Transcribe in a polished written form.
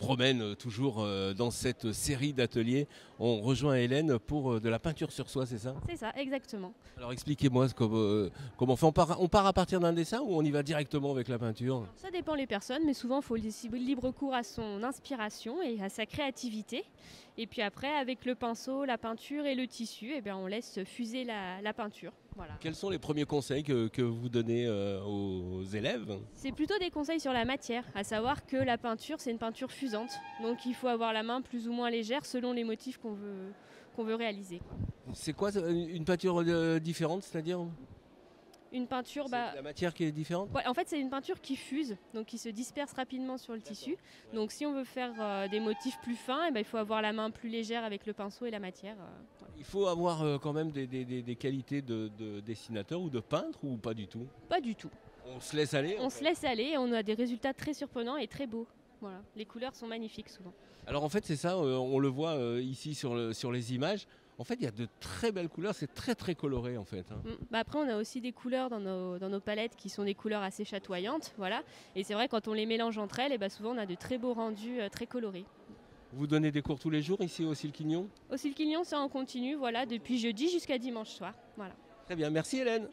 promène toujours dans cette série d'ateliers. On rejoint Hélène pour de la peinture sur soie, c'est ça? C'est ça, exactement. Alors expliquez-moi comment on fait. On part à partir d'un dessin ou on y va directement avec la peinture? Ça dépend les personnes, mais souvent il faut laisser libre cours à son inspiration et à sa créativité. Et puis après, avec le pinceau, la peinture et le tissu, eh bien, on laisse fuser la peinture. Voilà. Quels sont les premiers conseils que vous donnez aux élèves? C'est plutôt des conseils sur la matière, à savoir que la peinture, c'est une peinture fusante. Donc il faut avoir la main plus ou moins légère selon les motifs qu'on veut réaliser. C'est quoi une peinture différente, c'est-à-dire? Une peinture, C'est la matière qui est différente? ouais, en fait, c'est une peinture qui fuse, donc qui se disperse rapidement sur le tissu. Ouais. Donc, si on veut faire des motifs plus fins, eh ben, il faut avoir la main plus légère avec le pinceau et la matière. Voilà. Il faut avoir quand même des qualités de dessinateur ou de peintre ou pas du tout? Pas du tout. On se laisse aller? On se laisse aller et on a des résultats très surprenants et très beaux. Voilà. Les couleurs sont magnifiques souvent. Alors en fait c'est ça, on le voit ici sur les images. En fait il y a de très belles couleurs, c'est très très coloré en fait. Bah après on a aussi des couleurs dans nos palettes qui sont des couleurs assez chatoyantes. Voilà. Et c'est vrai quand on les mélange entre elles, et bah souvent on a de très beaux rendus très colorés. Vous donnez des cours tous les jours ici au Silquignon? Au Silquignon, c'est en continu, voilà, depuis jeudi jusqu'à dimanche soir. Voilà. Très bien, merci Hélène.